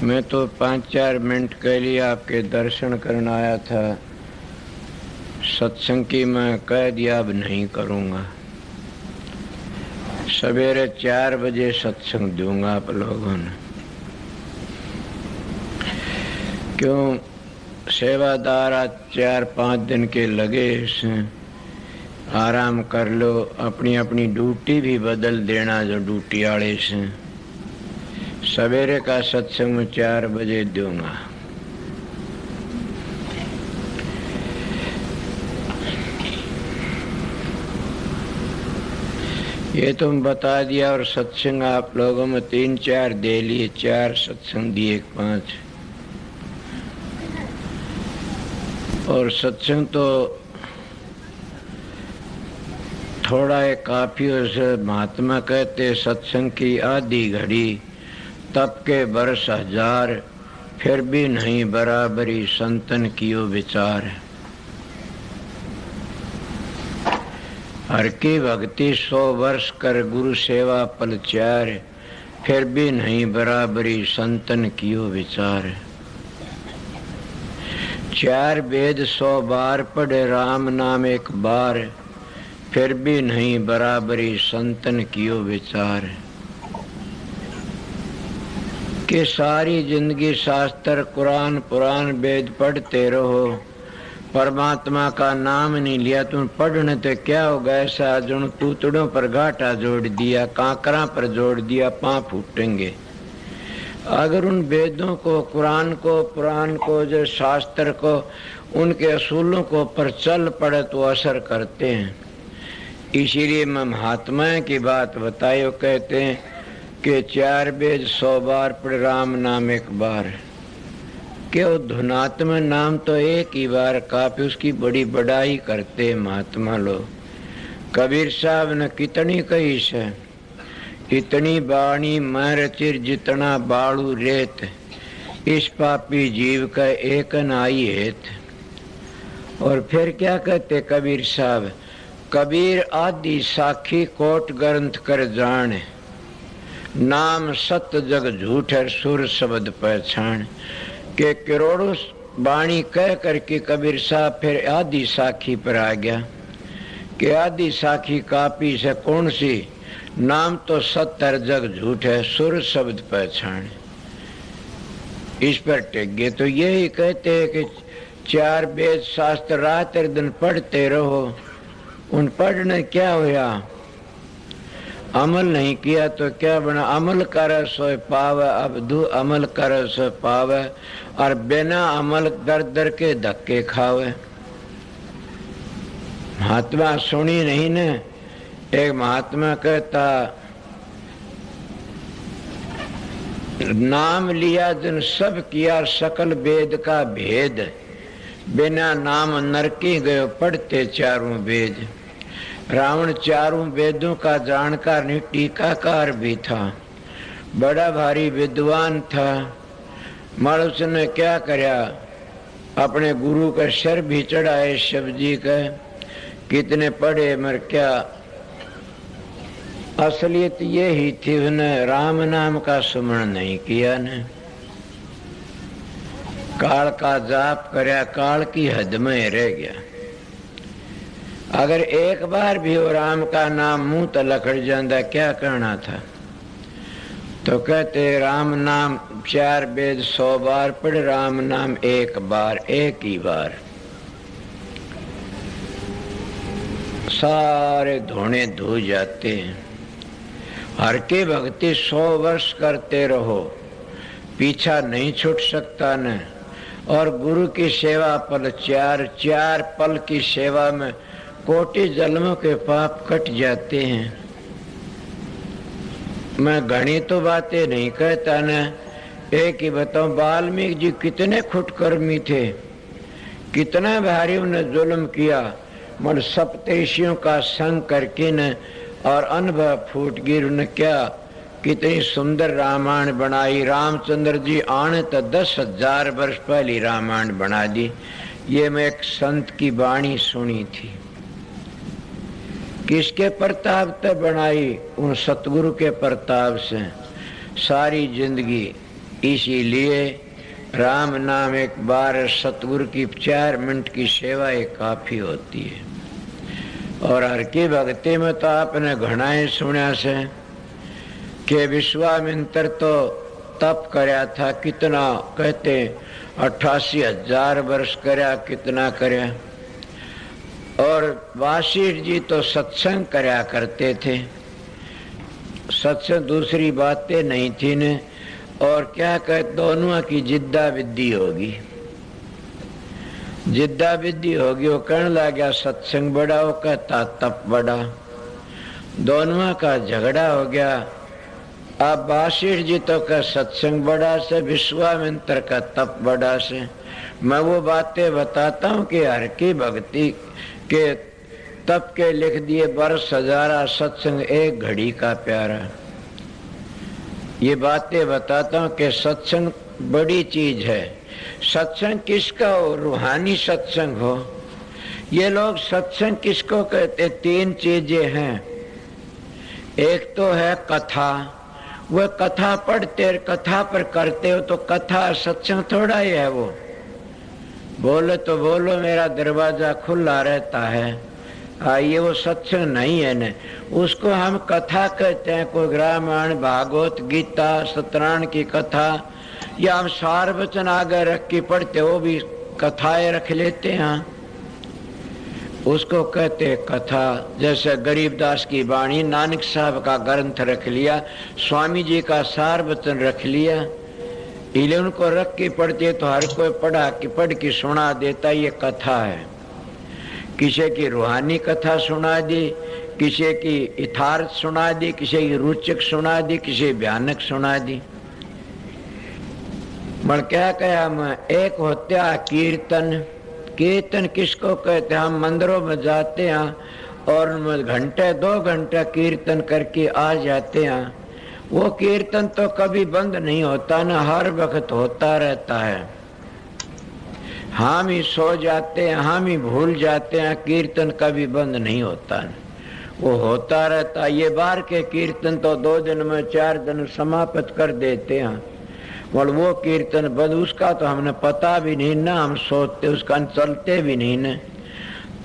मैं तो 5-4 मिनट के लिए आपके दर्शन करने आया था। सत्संग की मैं कह दिया अब नहीं करूँगा। सवेरे 4 बजे सत्संग दूंगा आप लोगों ने। क्यों सेवादार आज 4-5 दिन के लगे इसमें, आराम कर लो। अपनी अपनी ड्यूटी भी बदल देना जो ड्यूटी वाले से। सवेरे का सत्संग में 4 बजे दूंगा। ये तुम बता दिया और सत्संग आप लोगों में 3-4 दे लिए। 4 सत्संग दिए 5। और सत्संग तो थोड़ा एक काफी से महात्मा कहते सत्संग की आधी घड़ी तप के बरस 1000 फिर भी नहीं बराबरी संतन कियो विचार। हर की भक्ति 100 वर्ष कर गुरु सेवा पल 4 फिर भी नहीं बराबरी संतन कियो विचार। 4 वेद 100 बार पढ़े राम नाम एक बार फिर भी नहीं बराबरी संतन कियो विचार। कि सारी जिंदगी शास्त्र कुरान पुराण वेद पढ़ते रहो, परमात्मा का नाम नहीं लिया। तुम पढ़ने तो क्या होगा? ऐसा जुन तूतड़ों पर घाटा जोड़ दिया, कांकरा पर जोड़ दिया, पांव फूटेंगे। अगर उन वेदों को, कुरान को, पुराण को, जो शास्त्र को, उनके असूलों को पर चल पड़े तो असर करते हैं। इसीलिए मैं महात्मा की बात बताई। कहते हैं कि 4 वेद 100 बार पढ़ राम नाम एक बार। क्यों धुनात्मा नाम तो एक ही बार काफी, उसकी बड़ी बड़ाई करते महात्मा लोग। कबीर साहब ने कितनी कही है, इतनी बाणी मैं रचिर जितना बाड़ू रेत, इस पापी जीव का एक न आई हेत। और फिर क्या कहते कबीर साहब, कबीर आदि साखी कोट ग्रंथ कर जान, नाम सत्य जग झूठ है सुर शब्द पहचान। के करोड़ों वाणी कह करके कबीर साहब फिर आदि साखी पर आ गया कि आदि साखी कापी से कौन सी? नाम तो सत्य जग झूठ है सुर शब्द पहचान। इस पर टेक गए। तो यही कहते हैं कि 4 वेद शास्त्र रात दिन पढ़ते रहो। उन पढ़ने क्या हुआ? अमल नहीं किया तो क्या बना? अमल कर सो पावे, अब दू अमल कर सो पावे, और बिना अमल दर दर के धक्के खावे। महात्मा सुनी नहीं ने? एक महात्मा कहता, नाम लिया जिन सब किया सकल वेद का भेद, बिना नाम नरकी गयो पढ़ते 4 वेद। रावण 4 वेदों का जानकार नहीं, टीकाकार भी था, बड़ा भारी विद्वान था। मनुष्य ने क्या करया, अपने गुरु का सिर भी चढ़ाए शिव जी का। कितने पढ़े मर क्या, असलियत ये ही थी उन्हें राम नाम का सुमरण नहीं किया ने। काल का जाप करया, काल की हद में रह गया। अगर एक बार भी वो राम का नाम मुंह तलखड़ जाता क्या कहना था? तो कहते राम नाम 4 वेद 100 बार पढ़, राम नाम एक बार, एक ही बार। सारे धोने धो जाते हैं। हर के भक्ति 100 वर्ष करते रहो, पीछा नहीं छूट सकता न। और गुरु की सेवा पल 4 पल की सेवा में कोटि जन्मों के पाप कट जाते हैं। मैं घनी तो बातें नहीं कहता न, एक ही बताऊं, वाल्मीकि जी कितने खुटकर्मी थे, कितना भारी उन्हें जुल्म किया। मन सप्तऋषियों का संग करके न और अनुभव फूट गिर उन्हें क्या कितनी सुंदर रामायण बनाई। रामचंद्र जी आने तो 10,000 वर्ष पहले रामायण बना दी। ये मैं एक संत की वाणी सुनी थी। किसके प्रताप तक बनाई? उन सतगुरु के प्रताप से। सारी जिंदगी इसीलिए राम नाम एक बार सतगुरु की 4 मिनट की सेवा एक काफी होती है। और हर की भक्ति में तो आपने घना ही सुना से कि विश्वामित्र तो तप करया था, कितना कहते 88,000 वर्ष करया, कितना करया। और वासिष्ठ जी तो सत्संग करया करते थे, सत्संग दूसरी बातें नहीं थी ने। और क्या कहते दोनों की जिद्दा विद्धि होगी, जिद्दा विद्धि होगी। वो कहने लगा सत्संग बड़ा, वो कहता तप बड़ा, दोनों का झगड़ा हो गया। अब वासिष्ठ जी तो का सत्संग बड़ा से, विश्वामित्र का तप बड़ा से। मैं वो बातें बताता हूँ कि हर की भक्ति के तप के लिख दिए बरस हजारा, सत्संग एक घड़ी का प्यारा। ये बातें बताता हूँ कि सत्संग बड़ी चीज है। सत्संग किसका हो? रूहानी सत्संग हो। ये लोग सत्संग किसको कहते? 3 चीजें हैं। एक तो है कथा, वह कथा पढ़ते कथा पर करते हो तो कथा सत्संग थोड़ा ही है। वो बोले तो बोलो, मेरा दरवाजा खुला रहता है, ये वो सत्संग नहीं है न। उसको हम कथा कहते हैं। कोई रामायण, भागवत, गीता, सत्यनारायण की कथा, या हम सार वचन आगे रख के पढ़ते, वो भी कथाएं रख लेते हैं, उसको कहते हैं कथा। जैसे गरीबदास की वाणी, नानक साहब का ग्रंथ रख लिया, स्वामी जी का सार वचन रख लिया, इले उनको रख के पढ़ते तो हर कोई पढ़ के सुना देता, ये कथा है। किसी की रूहानी कथा सुना दी, किसी की यथार्थ सुना दी, किसी की रोचक सुना दी, किसी भयानक सुना दी। पर क्या कहा मैं, एक होता है कीर्तन। कीर्तन किसको कहते हैं? हम मंदिरों में जाते हैं और घंटे 2 घंटे कीर्तन करके आ जाते हैं। वो कीर्तन तो कभी बंद नहीं होता ना, हर वक्त होता रहता है। हम ही सो जाते हैं, हम ही भूल जाते हैं, कीर्तन कभी बंद नहीं होता है, वो होता रहता। ये बार के कीर्तन तो 2 दिन में 4 दिन समाप्त कर देते हैं, और वो कीर्तन बंद, उसका तो हमने पता भी नहीं ना, हम सोचते उसका चलते भी नहीं न।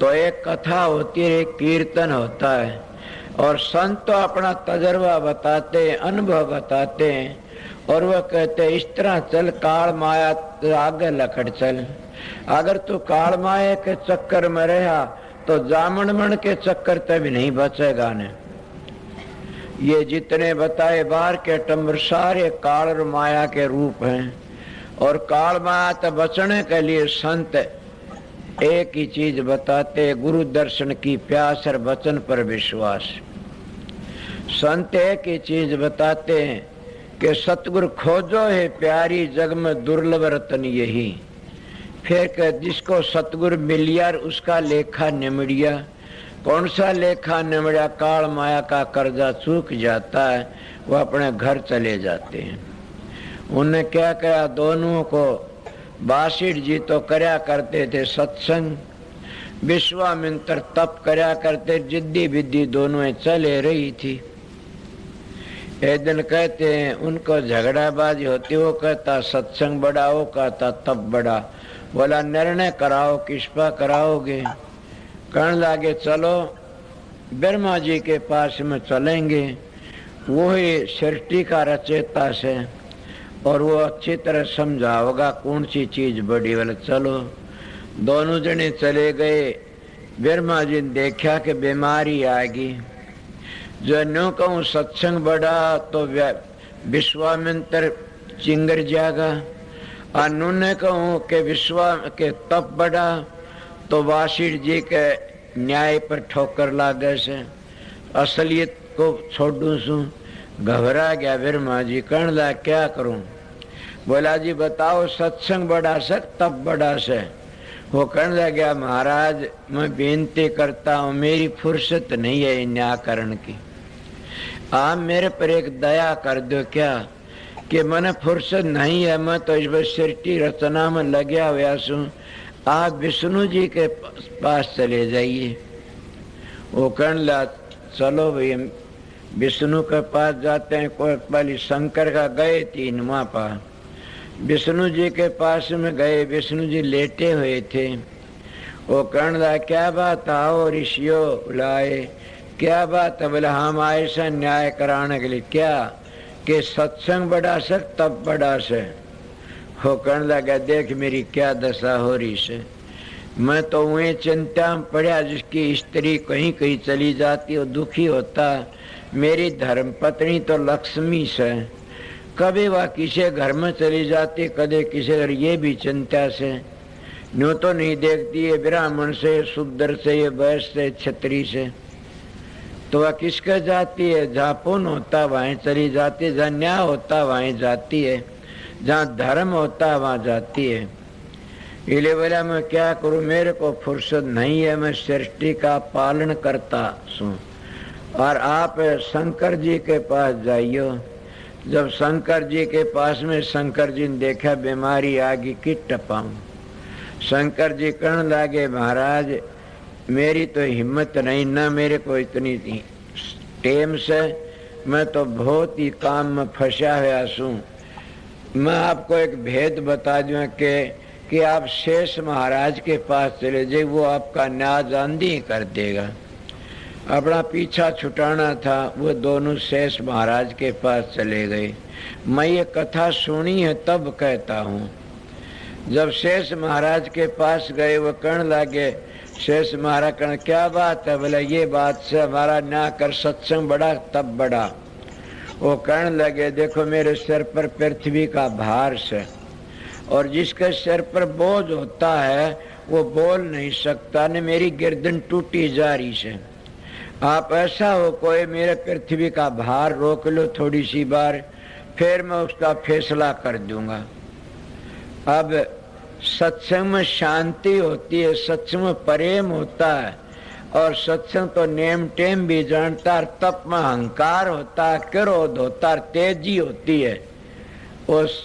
तो एक कथा होती है, एक कीर्तन होता है। और संत तो अपना तजर्बा बताते हैं, अनुभव बताते हैं, और वह कहते हैं इस तरह चल, काल माया तो आगे लखड़ चल। अगर तू काल माया के चक्कर में रहा तो जामन मन के चक्कर तभी नहीं बचेगा ने। ये जितने बताए बाहर के टम्बर सारे काल और माया के रूप हैं। और काल माया तो बचने के लिए संत एक ही चीज बताते, गुरु दर्शन की प्यास और वचन पर विश्वास। संत एक ही चीज बताते हैं कि सतगुरु खोजो है प्यारी, जग में दुर्लभ रतन यही। फिर कह जिसको सतगुरु मिलिया उसका लेखा निमड़िया। कौन सा लेखा निमड़िया? काल माया का कर्जा चूक जाता है, वो अपने घर चले जाते हैं। उन्हें क्या कहा? दोनों को वासिष्ठ जी तो करया करते थे सत्संग, विश्वामित्र तप करया करते, जिद्दी विद्धि दोनों चले रही थी। एक दिन कहते हैं उनको झगड़ाबाजी होती, वो कहता सत्संग बड़ा, वो कहता तप बड़ा। बोला निर्णय कराओ, किस पर कराओगे? कहने लगे चलो ब्रह्मा जी के पास में चलेंगे, वो ही सृष्टि का रचयिता से, और वो अच्छी तरह समझाओगा कौन सी चीज बड़ी। बोले चलो। दोनों जने चले गए। ब्रह्मा जी ने देखा कि बीमारी आएगी, जो न्यू कहूँ सत्संग बड़ा तो विश्वामित्र चिंगर जाएगा, और नुने कहूँ कि के तप बड़ा तो वासिष्ठ जी के न्याय पर ठोकर लागे से, असलियत को छोड़ू सू। घबरा गया ब्रह्मा जी, कहने लगा क्या करूं? बोला जी बताओ सत्संग बड़ा से तप बड़ा से? वो कहने लगा महाराज मैं बेनती करता हूँ, मेरी फुर्सत नहीं है न्याय करण की, आप मेरे पर एक दया कर दो क्या कि मैंने फुर्सत नहीं है, मैं तो इस सृष्टि रचना में लगा हुआ हूँ, आप विष्णु जी के पास चले जाइए। वो कहने लगा चलो भाई विष्णु के पास जाते हैं। कोई पहले शंकर का गए 3 माह पर, विष्णु जी के पास में गए, विष्णु जी लेटे हुए थे। वो कहने लगा क्या बात, आओ ऋषियों बुलाए, क्या बात है? बोले हम आए से न्याय कराने के लिए। क्या कि सत्संग बड़ा से तब बड़ा से। वो कहने लगा देख मेरी क्या दशा हो रही से, मैं तो वही चिंता में पड़ा, जिसकी स्त्री कहीं कहीं चली जाती और दुखी होता। मेरी धर्म पत्नी तो लक्ष्मी से, कभी वह किसी घर में चली जाती, कभी किसी घर, ये भी चिंता से। न्यू तो नहीं देखती है ब्राह्मण से, शूद्र से, ये वैश्य से, क्षत्रिय से, तो वह किसके जाती है? जहाँ पुण्य होता वहीं चली जाती है, जहाँ न्याय होता वहीं जाती है, जहाँ धर्म होता वहाँ जाती है। इसलिए बोला मैं क्या करूं, मेरे को फुर्सत नहीं है, मैं सृष्टि का पालन करता हूँ। और आप शंकर जी के पास जाइयो। जब शंकर जी के पास में शंकर जी ने देखा बीमारी आ गई, किट टपाऊं। शंकर जी कहने लगे महाराज मेरी तो हिम्मत नहीं, न मेरे को इतनी टेम से, मैं तो बहुत ही काम में फंसा हुआ हूँ। मैं आपको एक भेद बता दूं कि आप शेष महाराज के पास चले जाइए, वो आपका न्याय आंधी कर देगा। अपना पीछा छुटाना था, वो दोनों शेष महाराज के पास चले गए। मैं ये कथा सुनी है तब कहता हूँ। जब शेष महाराज के पास गए, वो कहने लगे, शेष महाराज कहने क्या बात है? बोले ये बात से हमारा न्याय कर, सत्संग बड़ा तब बड़ा। वो कहने लगे देखो मेरे सिर पर पृथ्वी का भार से, और जिसके सिर पर बोझ होता है वो बोल नहीं सकता, ने मेरी गर्दन टूटी जा रही से। आप ऐसा हो कोई मेरे पृथ्वी का भार रोक लो थोड़ी सी बार, फिर मैं उसका फैसला कर दूंगा। अब सत्संग में शांति होती है, सत्संग में प्रेम होता है, और सत्संग तो नेम टेम भी जानता है। तप में अहंकार होता है, क्रोध होता है, तेजी होती है। उस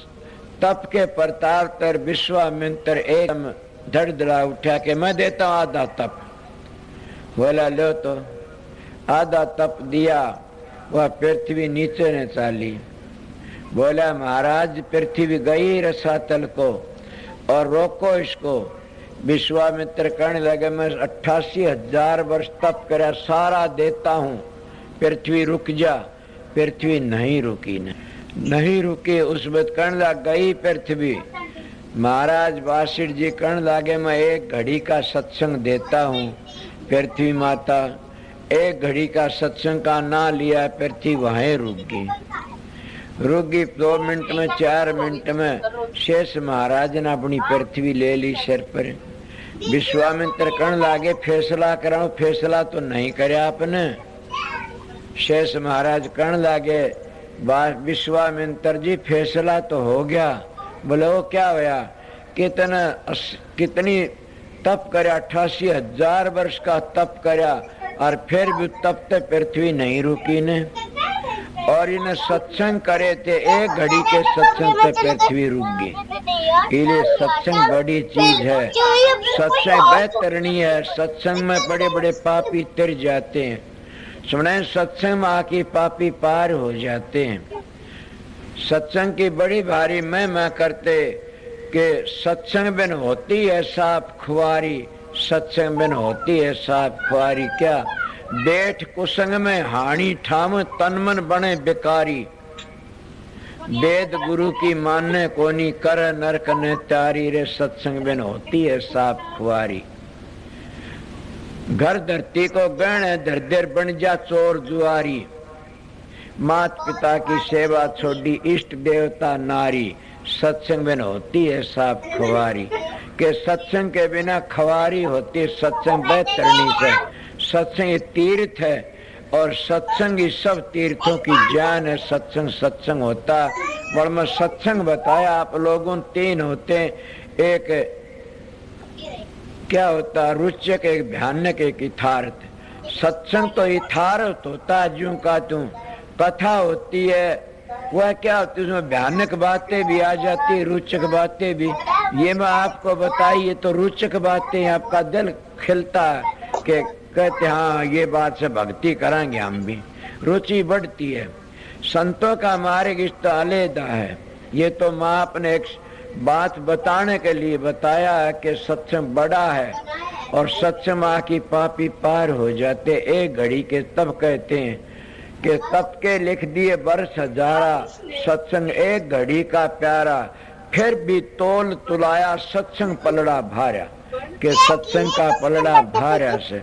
तप के प्रताप तर विश्वामित्र एकदम धड़धड़ा उठा के मैं देता हूँ आधा तप। बोला लो, तो आधा तप दिया, वह पृथ्वी नीचे ने चाली। बोला महाराज पृथ्वी गई रसातल को और रोको इसको। विश्वामित्र कहने लगे मैं 88,000 वर्ष तप करा, सारा देता हूँ, पृथ्वी रुक जा। पृथ्वी नहीं रुकी, नहीं रुकी। उस वक्त कहने लग गई पृथ्वी। महाराज वासिष्ठ जी कहने लगे मैं 1 घड़ी का सत्संग देता हूँ। पृथ्वी माता 1 घड़ी का सत्संग का ना लिया, पृथ्वी वहीं रुक गई। रुक गई 2 मिनट में, 4 मिनट में शेष महाराज ने अपनी पृथ्वी ले ली सिर पर। विश्वामित्र कहने लगे फैसला कराओ। फैसला तो नहीं करे आपने। शेष महाराज कहने लगे विश्वामित्र जी फैसला तो हो गया। बोले वो क्या होया? कितनी तप करे, 88,000 वर्ष का तप करा, और फिर भी तप ते पृथ्वी नहीं रुकी ने। और इन्हें सत्संग करे थे, 1 घड़ी के सत्संग से पृथ्वी रुक गई। इसलिए सत्संग बड़ी चीज है, सत्संग बेहतरनी है। सत्संग में बड़े बड़े पापी तिर जाते हैं। सुने सत्संग में आके पापी पार हो जाते हैं। सत्संग की बड़ी भारी मैं करते कि सत्संग बिन होती है साफ खुआरी, सत्संग बिन होती है साफ खुआरी। क्या बैठ कुसंग में हानि ठाम, तन मन बने बेकारी। वेद गुरु की मानने कोनी, कर नरक ने त्यारी रे। सत्संग बिन होती है साफ खुआरी। घर धरती को गहने धरधर बन जा चोर जुआरी। मात पिता की सेवा छोड़ी, इष्ट देवता नारी। सत्संग बिन होती है साफ खुआरी। के सत्संग के बिना खवारी होती है। सत्संग बेहतरनी से। सत्संग तीर्थ है, और सत्संग ही सब तीर्थों की जान है। सत्संग सत्संग होता और मैं सत्संग बताया आप लोगों 3 होते। एक क्या होता रुचक, एक भयानक, एक यथार्थ। सत्संग तो यथार्थ होता है, ज्यों का त्यों। कथा होती है वह क्या होती है, उसमें भयानक बातें भी आ जाती, रुचक बातें भी। ये मैं आपको बताइए तो रुचक बातें आपका दिल खिलता है कि कहते हाँ ये बात से भक्ति कराएंगे हम भी, रुचि बढ़ती है। संतों का मार्ग इस तो अलहदा है। ये तो माँ अपने एक बात बताने के लिए बताया कि सत्संग बड़ा है और सत्संग माँ की पापी पार हो जाते एक घड़ी के। तब कहते हैं कि तब के लिख दिए बरस हजारा, सत्संग एक घड़ी का प्यारा, फिर भी तोल तुलाया सत्संग पलड़ा भारा, कि सत्संग का पलड़ा भारा से।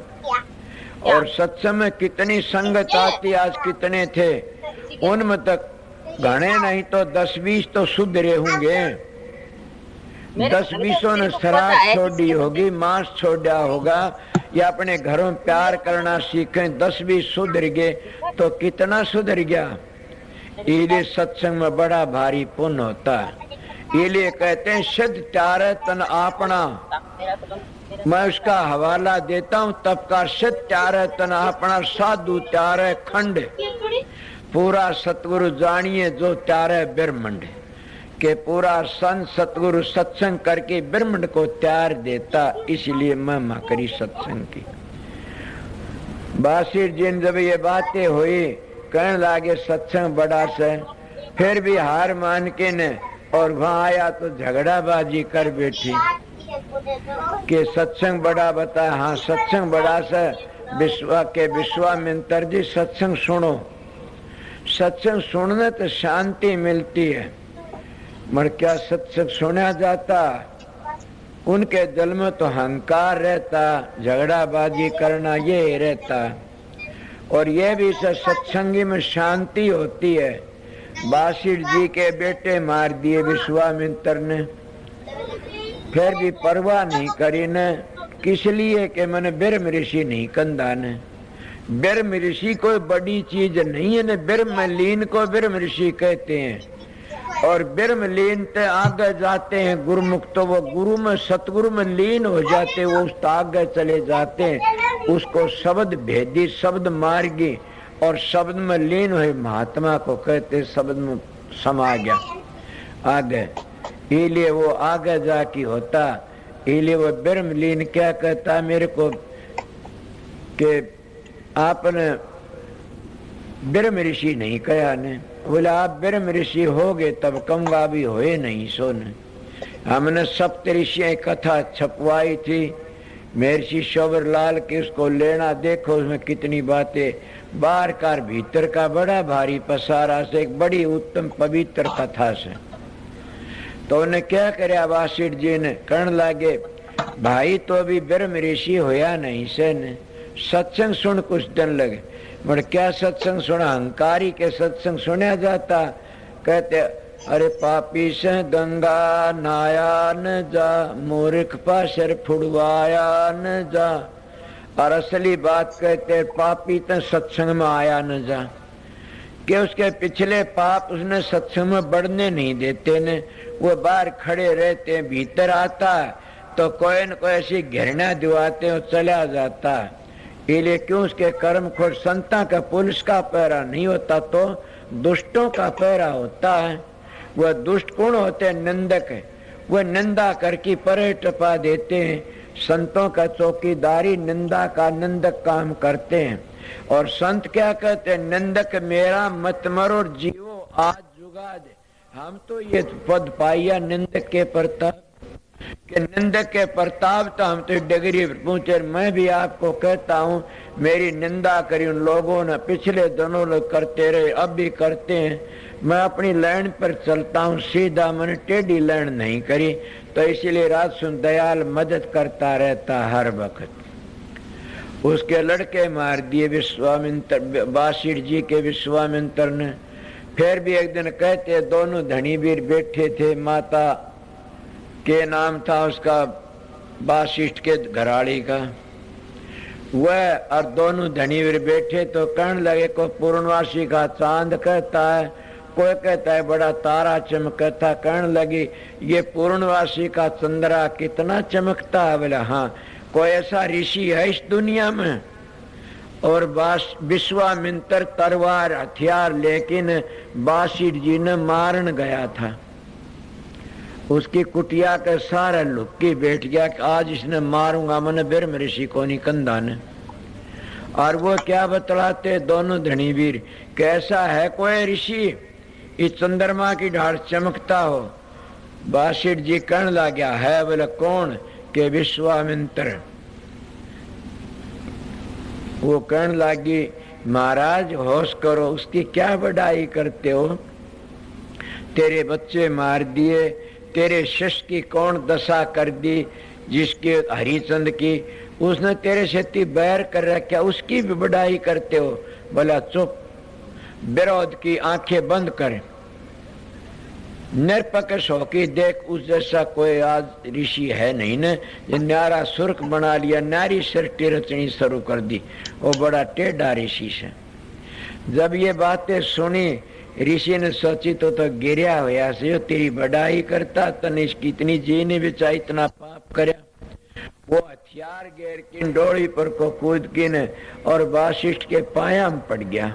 और सत्संग में कितनी संगत आती, आज कितने थे, उनमें तक घने नहीं तो 10-20 तो सुधरे होंगे। 10-20 ने शराब छोड़ी होगी, मांस छोड़ा होगा, या अपने घरों में प्यार करना सीखे। 10-20 सुधर गए तो कितना सुधर गया। इसलिए सत्संग में बड़ा भारी पुण्य होता है। इसलिए कहते हैं सिद्ध त्यारे तन आपना। मैं उसका हवाला देता हूँ तब का। सिद्ध त्यारे तन आपना, साधु त्यारे खंड, पूरा सतगुरु जानिए जो त्यारे ब्रह्मंड, के पूरा संत सतगुरु सत्संग करके ब्रह्मंड को त्यार देता। इसलिए महिमा करी सत्संग की। बासिर जी ने जब ये बातें हुई, कहने लागे सत्संग बड़ा से, फिर भी हार मान के ने और वहां आया तो झगड़ाबाजी कर बैठी कि सत्संग बड़ा बता। हाँ सत्संग बड़ा से। विश्वामित्र जी सत्संग सुनो। सत्संग सुनने तो शांति मिलती है, मगर क्या सत्संग सुना जाता? उनके दिल में तो अहंकार रहता, झगड़ाबाजी करना ये रहता। और ये भी सत्संगी में शांति होती है। बासिर जी के बेटे मार दिए विश्वामित्र ने, फिर भी परवाह नहीं करी ने। किस लिए? कि मैंने ब्रह्म ऋषि नहीं कंधा ने। ब्रह्म ऋषि कोई बड़ी चीज नहीं है। ब्रह्म लीन को ब्रह्म ऋषि कहते हैं। और ब्रह्म लीन ते आगे जाते हैं गुरुमुख, तो वो गुरु में सतगुरु में लीन हो जाते, वो उस आगे चले जाते हैं। उसको शब्द भेदी, शब्द मार्गी और शब्द में लीन हुए महात्मा को कहते, शब्द में समा गया आगे। इसलिए वो आगे जाके होता। इसलिए वो ब्रह्म लीन क्या कहता मेरे को कि आपने ब्रह्म ऋषि नहीं कहा ने। बोले आप ब्रह्म ऋषि हो गए तब कहूंगा, भी होए नहीं सोने। हमने सप्तऋषि कथा छपवाई थी महर्षि शोभर लाल की, उसको लेना देखो उसमें कितनी बातें। बाहर का भीतर का बड़ा भारी पसारा से एक बड़ी उत्तम पवित्र कथा से। तो उन्हें क्या करे बासिर जी ने, कहने लागे भाई तो अभी ब्रह्म ऋषि होया नहीं से ने, सत्संग सुन कुछ दिन लगे। मगर क्या सत्संग सुना? अहंकारी के सत्संग सुना जाता। कहते अरे पापी से गंगा नाया न जा, मूर्ख पाशर फुड़वाया न जा। और असली बात कहते पापी तो सत्संग में आया न जा, कि उसके पिछले पाप उसने सत्संग में बढ़ने नहीं देते ने। वो बाहर खड़े रहते हैं, भीतर आता है तो कोई न कोई ऐसी घृणा दिवाते हैं, चला जाता है। इसलिए क्यों उसके कर्म खोर संता का पुलिस का पैरा नहीं होता तो दुष्टों का पैरा होता है। वह दुष्ट कौन होते हैं? निंदक है। वह निंदा करके परे टपा देते हैं। संतों का चौकीदारी निंदा का निंदक काम करते हैं। और संत क्या कहते हैं? निंदक मेरा मत मरो जीवो आज जुगा दे। हम तो ये पद पाइया निंदक के प्रताप के, निंदक के प्रताप तो हम तो डिग्री पहुंचे। मैं भी आपको कहता हूँ मेरी निंदा करी उन लोगों ने, पिछले दिनों लोग करते रहे, अब भी करते हैं। मैं अपनी लाइन पर चलता हूँ सीधा, मैंने टेढ़ी लाइन नहीं करी। तो इसीलिए रात सुन दयाल मदद करता रहता हर वक्त। उसके लड़के मार दिए विश्वामित्र, बासिर जी के विश्वामित्र ने। फिर भी एक दिन कहते दोनों धनीवीर बैठे थे, माता के नाम था उसका वाशिष्ठ के घराड़ी का, वह और दोनों धनीवीर बैठे तो कहने लगे को पूर्णवासी का चांद कहता है, कोई कहता है बड़ा तारा चमकता। कहने लगी ये पूर्णवासी का चंद्रा कितना चमकता है? बोला हाँ। कोई ऐसा ऋषि है इस दुनिया में? और विश्वामित्र तलवार हथियार लेकिन बासिर जी ने मारन गया था। उसकी कुटिया के सारा लुक्की बैठ गया कि आज इसने मारूंगा, मैंने ब्रह्म ऋषि को नहीं कंधा ने। और वो क्या बतलाते दोनों धनीवीर, कैसा है कोई ऋषि इस चंद्रमा की ढाल चमकता हो? बासिठ जी कहने लगा है, बोले कौन? के विश्वामित्र। वो कहने लगी महाराज होश करो, उसकी क्या बड़ाई करते हो? तेरे बच्चे मार दिए, तेरे शिष्य की कौन दशा कर दी, जिसके हरिचंद की उसने तेरे से बैर कर रखा, उसकी भी बड़ाई करते हो? बोला चुप, विरोध की आंखें बंद कर, निरपक्ष होके देख, उस जैसा कोई आज ऋषि है नहीं न, जो न्यारा सुर्ख बना लिया, नारी सृष्टि रचनी शुरू कर दी, वो बड़ा टेढ़ा ऋषि से। जब ये बातें सुनी ऋषि ने सोची तो गिरिया हुआ से, तेरी बड़ाई करता तने कितनी जी ने बेचा इतना पाप करया। वो हथियार घेर की डोली पर को कूद किन और वासिष्ठ के पायाम पड़ गया,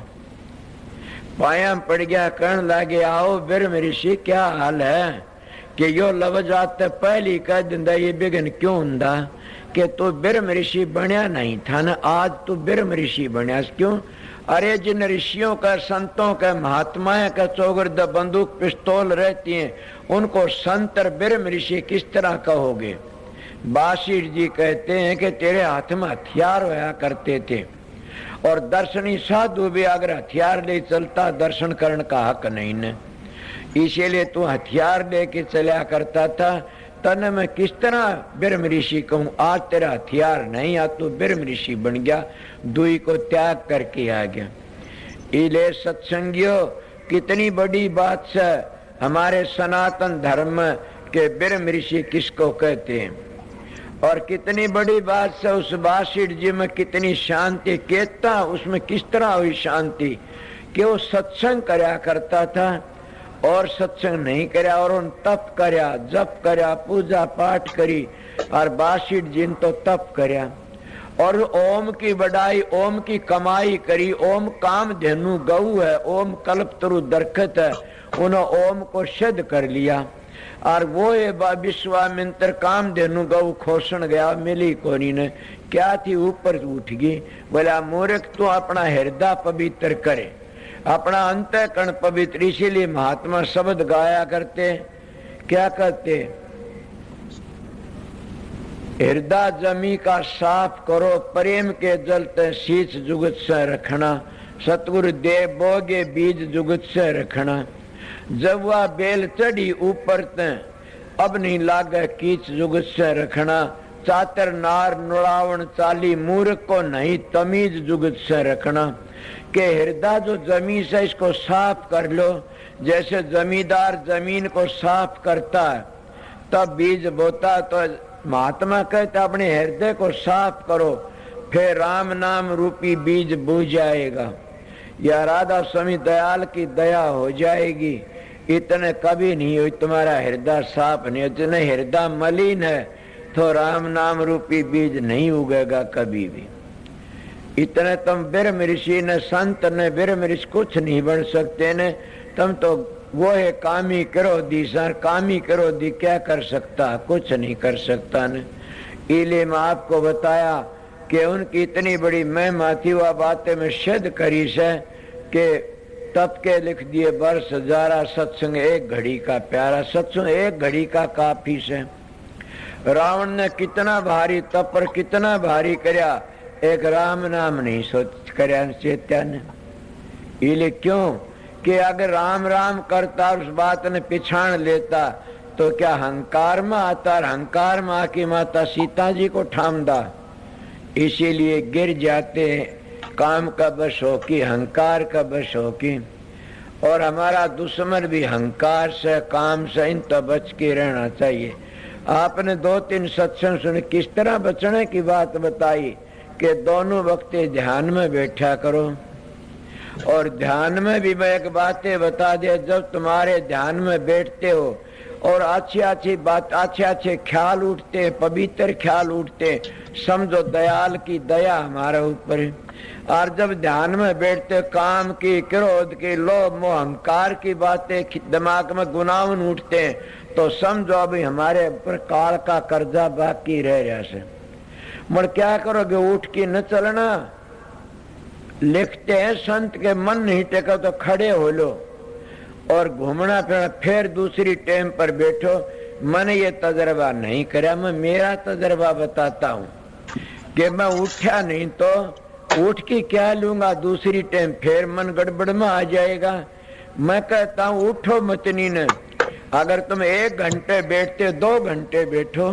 पायाम पड़ गया। कहने लगे आओ ब्रह्म ऋषि क्या हाल है? कि यो लफ्ज आते पहली कह दिंदा ये बिघन क्यों हुंदा कि तू ब्रह्म ऋषि बनया नहीं था ना, आज तू ब्रह्म ऋषि बनया क्यों? अरे जिन ऋषियों का, संतों का, महात्माएं का चौगर्द बंदूक पिस्तौल रहती हैं, उनको संत और ब्रह्म ऋषि किस तरह कहोगे? बासिर जी कहते हैं कि तेरे हाथ में हथियार होया करते थे और दर्शनी साधु भी अगर हथियार ले चलता दर्शन करने का हक नहीं न, इसीलिए तू हथियार लेके चला करता था। तने मैं किस तरह ब्रह्म ऋषि कहूँ? आज तेरा हथियार नहीं, आज तू ब्रह्म ऋषि बन गया, दुई को त्याग करके आ गया। इले सत्संगियों, कितनी बड़ी बात है हमारे सनातन धर्म के ब्रह्म ऋषि किसको कहते हैं, और कितनी बड़ी बात से उस बासिठ जी में कितनी शांति, केता उसमें किस तरह हुई शांति कि वो सत्संग करया करता था और सत्संग नहीं करया, और उन तप करया, जप करया, पूजा पाठ करी, और बासिठ जी ने तो तप करया और ओम की बड़ाई, ओम की कमाई करी। ओम काम धेनु गऊ है, ओम कल्पतरु दरखत है, उन्होंने ओम को सिद्ध कर लिया। और वो ये विश्वामित्र काम धेनु गऊ खोसन गया, मिली कोनी ने, क्या थी ऊपर उठ गई। बोला मूर्ख तू अपना हृदय पवित्र करे, अपना अंतःकरण पवित्र। इसीलिए महात्मा शब्द गाया करते, क्या कहते? हृदय जमी का साफ करो, प्रेम के जलते शीश जुगत से रखना, सतगुरु देव बोगे बीज जुगत से रखना। जब वह बेल चढ़ी ऊपर ते अब नहीं लागे कीच जुगत से रखना। चातर नार नुड़ावण चाली, मूर्ख को नहीं तमीज जुगत से रखना। के हृदय जो जमी से इसको साफ कर लो, जैसे जमींदार जमीन को साफ करता है तब बीज बोता। तो महात्मा कहता अपने हृदय को साफ करो, फिर राम नाम रूपी बीज बूझ जाएगा, या राधा स्वामी दयाल की दया हो जाएगी। इतने कभी नहीं हुई, तुम्हारा हृदय साफ नहीं, इतने हृदय मलिन है तो राम नाम रूपी बीज नहीं उगेगा कभी भी। इतने तुम ब्रह्म ऋषि ने, संत ने, ब्रह्म ऋषि कुछ नहीं बन सकते ने। तुम तो वो है कामी करो दी सर, कामी करो दी, क्या कर सकता? कुछ नहीं कर सकता ने। इले मैं आपको बताया कि उनकी इतनी बड़ी महिमा थी, वह बातें में सिद्ध करी से कि तप के लिख दिए वर्ष हजारा, सत्संग एक घड़ी का प्यारा। सत्संग एक घड़ी का काफी से। रावण ने कितना भारी तप पर कितना भारी करया, एक राम नाम नहीं सोच करया चेत्या ने। इले क्यों कि अगर राम राम करता उस बात ने पिछाड़ लेता तो क्या हंकार में आता, हंकार में आके माता सीता जी को ठामदा। इसीलिए गिर जाते हैं, काम का बस हो की, हंकार का बस हो की। और हमारा दुश्मन भी हंकार से, काम से, इन तो बच के रहना चाहिए। आपने 2-3 सत्संग सुने, किस तरह बचने की बात बताई कि दोनों वक्त ध्यान में बैठा करो। और ध्यान में भी मैं एक बातें बता दे, जब तुम्हारे ध्यान में बैठते हो और अच्छी अच्छी बात, अच्छे अच्छे ख्याल उठते, पवित्र ख्याल उठते, समझो दयाल की दया हमारे ऊपर है। और जब ध्यान में बैठते काम की, क्रोध की, लोभ मोह अहंकार की बातें दिमाग में गुनावन उठते हैं, तो समझो अभी हमारे ऊपर काल का कर्जा बाकी रह रहा से। मगर क्या करोगे? उठ के न चलना। लिखते हैं संत के मन नहीं टेका तो खड़े हो लो, और घूमना फिरना, फिर दूसरी टाइम पर बैठो। मैंने ये तजर्बा नहीं करा, मैं मेरा तजर्बा बताता हूँ कि मैं उठा नहीं तो उठ के क्या लूंगा, दूसरी टाइम फिर मन गड़बड़ में आ जाएगा। मैं कहता हूँ उठो मतनी ने, अगर तुम 1 घंटे बैठते 2 घंटे बैठो,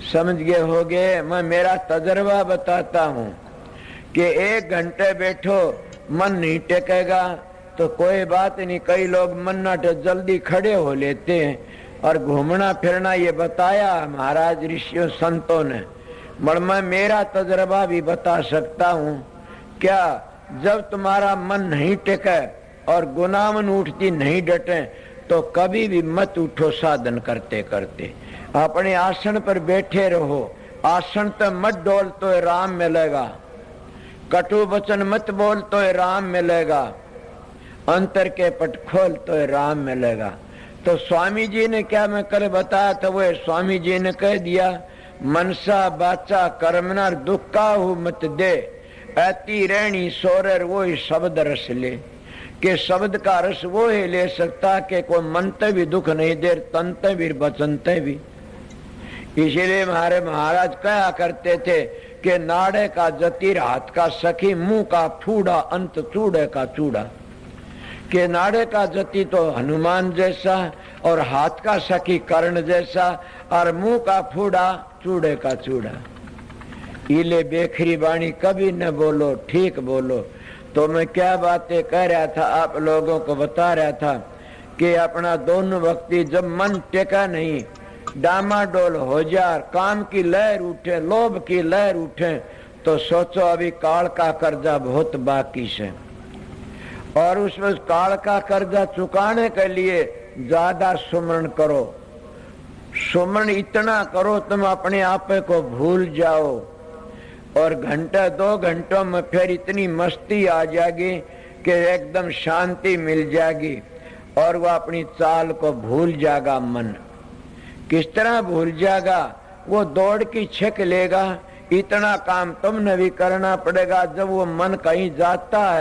समझ गए होगे। मैं मेरा तजर्बा बताता हूँ कि 1 घंटे बैठो मन नहीं टेकेगा तो कोई बात नहीं, कई लोग मन ना जल्दी खड़े हो लेते हैं। और घूमना फिरना ये बताया महाराज ऋषियों संतों ने, मगर मैं मेरा तजर्बा भी बता सकता हूँ। क्या जब तुम्हारा मन नहीं टेके और गुनामन उठती नहीं डटे तो कभी भी मत उठो साधन करते करते, अपने आसन पर बैठे रहो। आसन तो मत डोल तो राम मिलेगा, कटु वचन मत बोल तो राम मिलेगा, अंतर के पट खोल तो राम मिलेगा। तो स्वामी जी ने क्या मैं कल बताया था, वो स्वामी जी ने कह दिया, मनसा बाचा कर्मना दुख का हूँ मत दे, ऐती रहनी सोरर वो ही शब्द रस ले। के शब्द का रस वो ही ले सकता कि कोई मनते भी दुख नहीं दे, तनते भी बचनते भी। इसीलिए हमारे महाराज कहा करते थे कि नाड़े का जतीर हाथ का सखी, मुंह का फूड़ा अंत चूड़े का चूड़ा। के नाड़े का जती तो हनुमान जैसा और हाथ का सखी कर्ण जैसा और मुंह का फूड़ा चूड़े का चूड़ा। इले बेखरी बाणी कभी न बोलो, ठीक बोलो। तो मैं क्या बातें कह रहा था, आप लोगों को बता रहा था कि अपना दोनों वक्ती जब मन टेका नहीं, डामाडोल हो जा, काम की लहर उठे, लोभ की लहर उठे, तो सोचो अभी काल का कर्जा बहुत बाकी से, और उसमें काल का कर्जा चुकाने के लिए ज्यादा सुमरण करो। सुमरण इतना करो तुम अपने आप को भूल जाओ, और घंटे 2 घंटों में फिर इतनी मस्ती आ जाएगी कि एकदम शांति मिल जाएगी और वह अपनी चाल को भूल जाएगा। मन किस तरह भूल जाएगा, वो दौड़ की छक लेगा। इतना काम तुमने भी करना पड़ेगा। जब वो मन कहीं जाता है